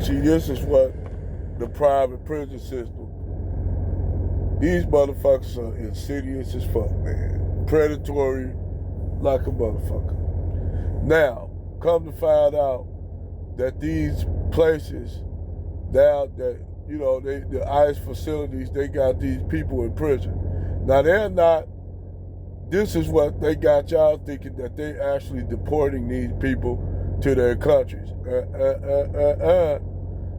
See, this is what the private prison system, these motherfuckers are insidious as fuck, man. Predatory like a motherfucker. Now, come to find out that these places, now that, you know, the ICE facilities, they got these people in prison. Now, they're not, this is what they got y'all thinking, that they actually deporting these people to their countries.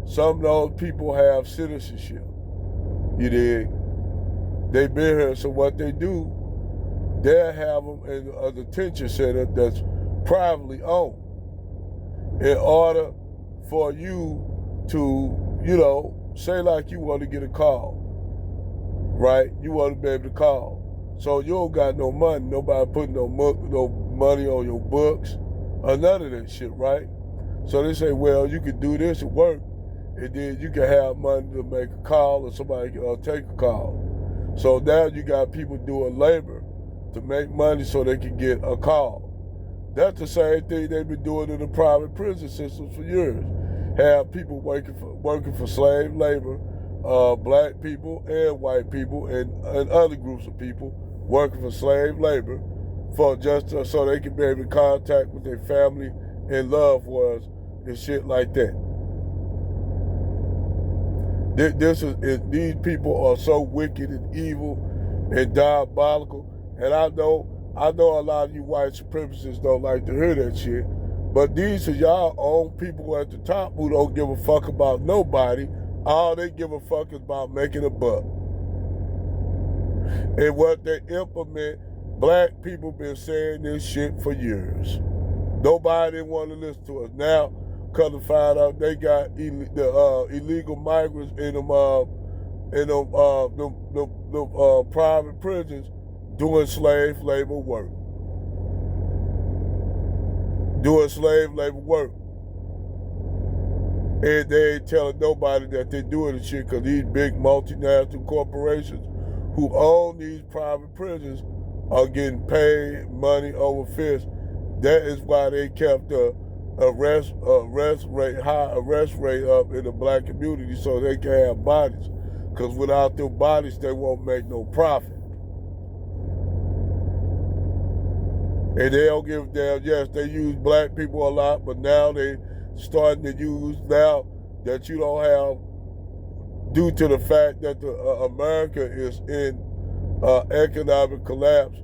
Some of those people have citizenship. You dig? They've been here, so what they do, they'll have them in a detention center that's privately owned in order for you to, you know, say like you want to get a call, right? You want to be able to call. So you don't got no money. Nobody putting no money on your books or none of that shit, right? So they say, well, you can do this at work, and then you can have money to make a call or somebody can take a call. So now you got people doing labor to make money so they can get a call. That's the same thing they've been doing in the private prison systems for years. Have people working for slave labor, black people and white people and other groups of people working for slave labor for just so they can be able to contact with their family and loved ones and shit like that. These people are so wicked and evil and diabolical, and I know a lot of you white supremacists don't like to hear that shit, but these are y'all own people at the top who don't give a fuck about nobody. All they give a fuck is about making a buck. And what they implement, black people been saying this shit for years. Nobody want to listen to us. Now, come to find out they got illegal migrants in them private prisons doing slave labor work. And they ain't telling nobody that they're doing the shit because these big multinational corporations who own these private prisons are getting paid money over fist. That is why they kept the high arrest rate up in the black community so they can have bodies. Because without their bodies, they won't make no profit. And they don't give a damn. Yes, they use black people a lot, but now they starting to use, now that you don't have, due to the fact that America is in economic collapse,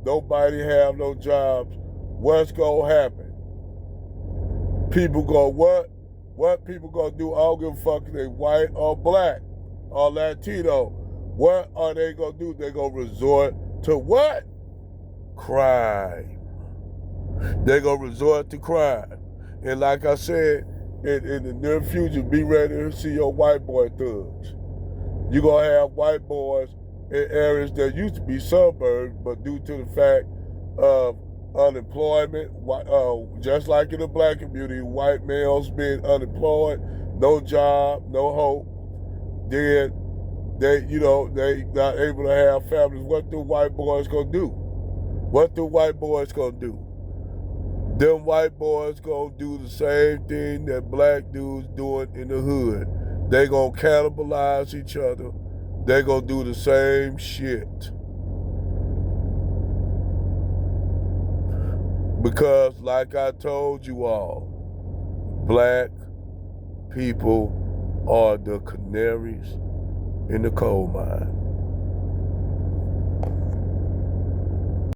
nobody have no jobs. What's gonna happen? People go, what people gonna do? I don't give a fuck if they white or black or Latino. What are they gonna do? They gonna resort to what? Crime. They gonna resort to crime. And like I said, in the near future, be ready to see your white boy thugs. You're gonna have white boys in areas that used to be suburbs, but due to the fact of unemployment, just like in the black community, white males being unemployed, no job, no hope, then they not able to have families. What the white boys gonna do? What the white boys gonna do? Them white boys gonna do the same thing that black dudes doing in the hood. They gonna cannibalize each other. They gonna do the same shit. Because like I told you all, black people are the canaries in the coal mine.